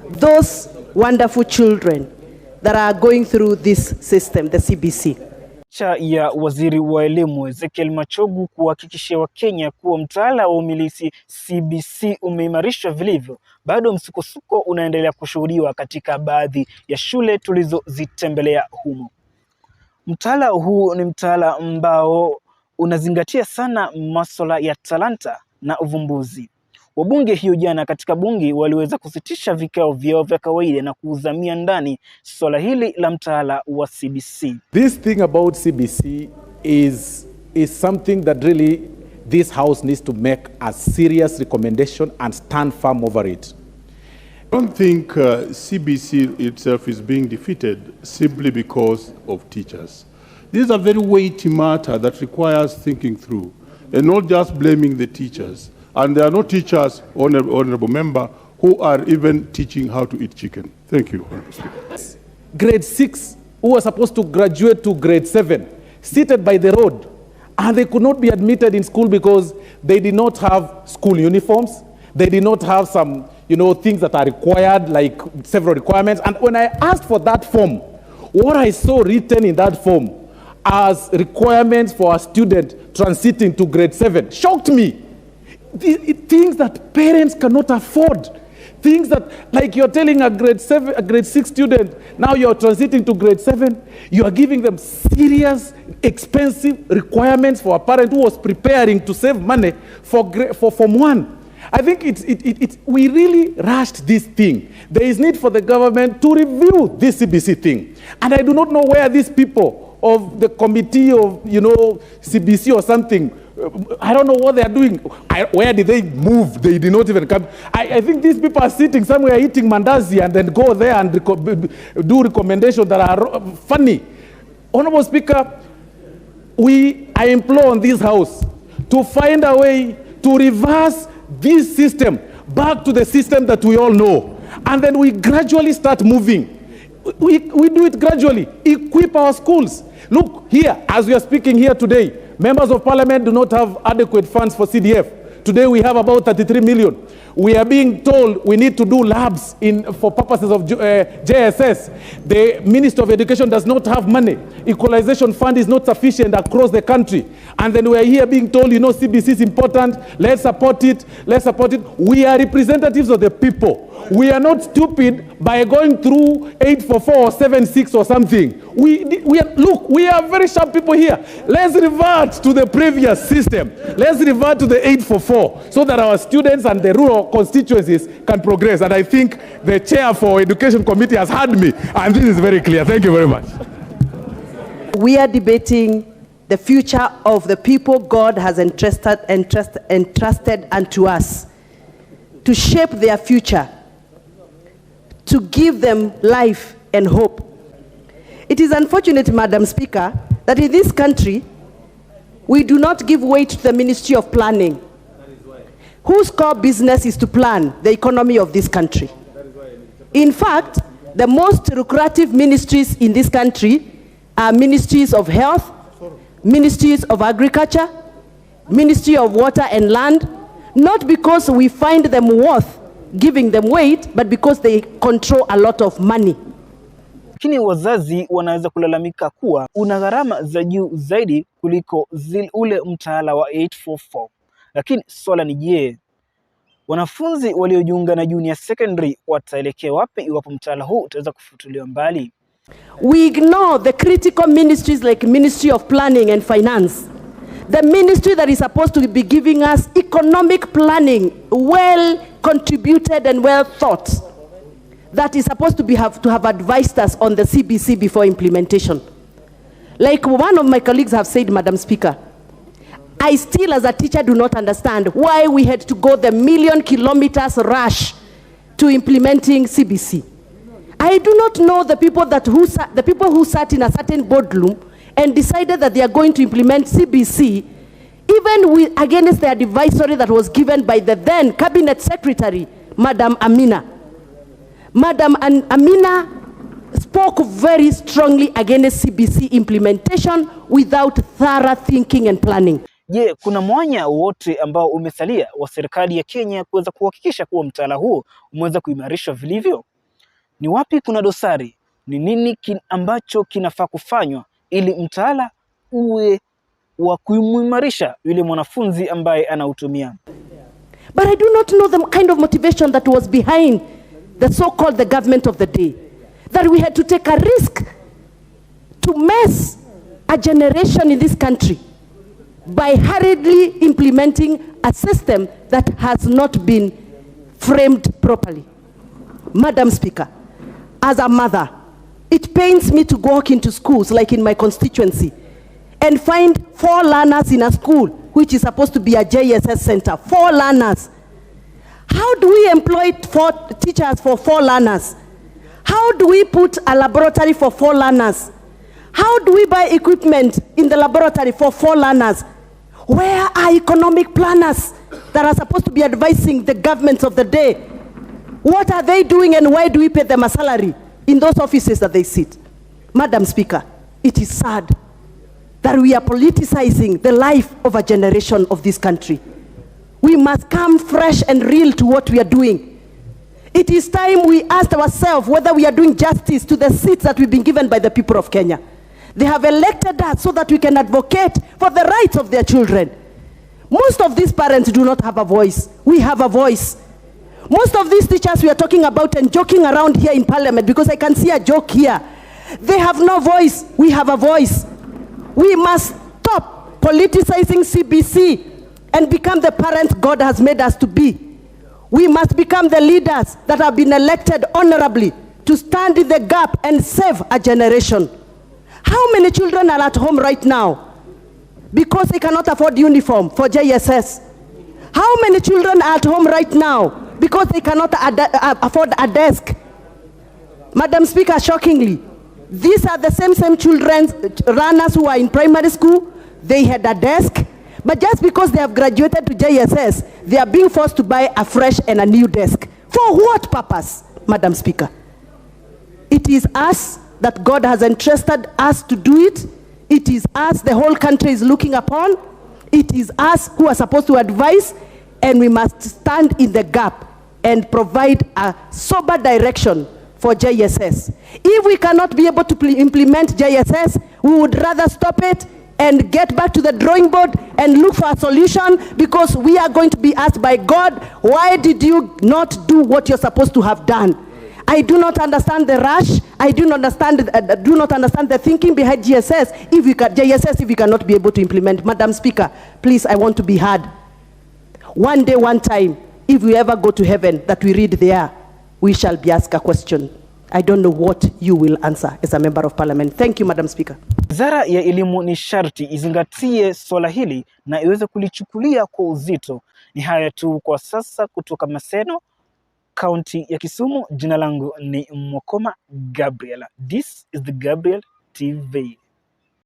those wonderful children that are going through this system, the CBC. Cha ya waziri wa elimu Ezekiel Machogu kuhakikishia Wakenya kuwa mtaala wa umilisi CBC umeimarishwa vilivyo, bado msukosuko unaendelea kushuhudiwa katika baadhi ya shule tulizozitembelea humo. Mtaala huu ni mtaala ambao unazingatia sana masuala ya talanta na uvumbuzi. Wabunge hiyo jana katika bunge waliweza kusitisha vikao vyao vya kawaida na kuzamia ndani swala hili la mtaala wa CBC. This thing about CBC is something that really this house needs to make a serious recommendation and stand firm over it. I don't think CBC itself is being defeated simply because of teachers. This is a very weighty matter that requires thinking through and not just blaming the teachers. And there are no teachers, honorable member, who are even teaching how to eat chicken. Thank you. Grade 6, who were supposed to graduate to grade 7, seated by the road, and they could not be admitted in school because they did not have school uniforms. They did not have some, things that are required, like several requirements. And when I asked for that form, what I saw written in that form as requirements for a student transiting to grade 7 shocked me. Things that parents cannot afford. Things that, like you're telling a grade 6 student, now you're transiting to grade 7, you are giving them serious, expensive requirements for a parent who was preparing to save money for Form 1. I think we really rushed this thing. There is need for the government to review this CBC thing. And I do not know where these people of the committee of, CBC or something, I don't know what they are doing. Where did they move? They did not even come. I think these people are sitting somewhere eating mandazi and then go there and do recommendations that are funny. Honorable Speaker, I implore on this House to find a way to reverse this system back to the system that we all know. And then we gradually start moving. We do it gradually. Equip our schools. Look here, as we are speaking here today, members of parliament do not have adequate funds for CDF. Today we have about 33 million. We are being told we need to do labs for purposes of JSS. The Minister of Education does not have money. Equalization fund is not sufficient across the country. And then we are here being told, CBC is important. Let's support it. Let's support it. We are representatives of the people. We are not stupid by going through 844 or 76 or something. We are very sharp people here. Let's revert to the previous system. Let's revert to the 844 so that our students and the rural constituencies can progress. And I think the chair for Education Committee has heard me, and this is very clear. Thank you very much. We are debating the future of the people God has entrusted unto us to shape their future, to give them life and hope. It is unfortunate, Madam Speaker, that in this country, we do not give weight to the Ministry of Planning, whose core business is to plan the economy of this country. In fact, the most lucrative ministries in this country are ministries of health, ministries of agriculture, ministry of water and land, not because we find them worth giving them weight, but because they control a lot of money. Lakini wazazi wanaweza kulalamika kuwa una gharama za juu zaidi kuliko ule mtaala wa 844. Lakini swala ni je, wanafunzi waliojiunga na junior secondary wataelekea wapi iwapo mtaala huu utaweza kufutuliwa mbali? We ignore the critical ministries like Ministry of Planning and Finance. The ministry that is supposed to be giving us economic planning, well contributed and well thought, that is supposed to have advised us on the CBC before implementation. Like one of my colleagues have said, Madam Speaker, I still as a teacher do not understand why we had to go the million kilometers rush to implementing CBC. I do not know the people who sat in a certain boardroom and decided that they are going to implement CBC, even against the advisory that was given by the then Cabinet Secretary, Madam Amina. Madam Amina spoke very strongly against CBC implementation without thorough thinking and planning. Je, kuna mwanya wote ambao umesalia wa serikali ya Kenya kuweza kuhakikisha kuwa mtaala huo umeweza kuimarishwa vilivyo? Ni wapi kuna dosari? Ni nini ambacho kinafaa kufanywa ili mtaala uwe wa kuimarisha yule mwanafunzi ambaye anautumia? But I do not know the kind of motivation that was behind the so-called the government of the day, that we had to take a risk to mess a generation in this country by hurriedly implementing a system that has not been framed properly. Madam Speaker, as a mother, it pains me to walk into schools like in my constituency and find 4 learners in a school which is supposed to be a JSS center. 4 learners. How do we employ 4 teachers for 4 learners? How do we put a laboratory for 4 learners? How do we buy equipment in the laboratory for 4 learners? Where are economic planners that are supposed to be advising the governments of the day? What are they doing, and why do we pay them a salary in those offices that they sit? Madam Speaker, it is sad that we are politicizing the life of a generation of this country. We must come fresh and real to what we are doing. It is time we asked ourselves whether we are doing justice to the seats that we've been given by the people of Kenya. They have elected us so that we can advocate for the rights of their children. Most of these parents do not have a voice. We have a voice. Most of these teachers we are talking about and joking around here in Parliament, because I can see a joke here, they have no voice. We have a voice. We must stop politicizing CBC and become the parents God has made us to be. We must become the leaders that have been elected honorably to stand in the gap and save a generation. How many children are at home right now because they cannot afford uniform for JSS? How many children are at home right now because they cannot afford a desk? Madam Speaker, shockingly, these are the same children, runners who are in primary school. They had a desk, but just because they have graduated to JSS, they are being forced to buy a fresh and a new desk. For what purpose, Madam Speaker? It is us that God has entrusted us to do it. It is us the whole country is looking upon. It is us who are supposed to advise, and we must stand in the gap and provide a sober direction for JSS. If we cannot be able to implement JSS, we would rather stop it and get back to the drawing board and look for a solution, because we are going to be asked by God, why did you not do what you're supposed to have done? I do not understand the rush. I do not understand the thinking behind JSS if we cannot be able to implement. Madam Speaker, please, I want to be heard. One day, one time, if we ever go to heaven, that we read there, we shall be asked a question. I don't know what you will answer as a member of parliament. Thank you, Madam Speaker. Wizara ya Elimu ni sharti izingatie swala hili na iweze kulichukulia kwa uzito. Ni haya tu kwa sasa kutoka Maseno, kaunti ya Kisumu. Jina langu ni Mwakoma Gabriel. This is the Gabriel TV.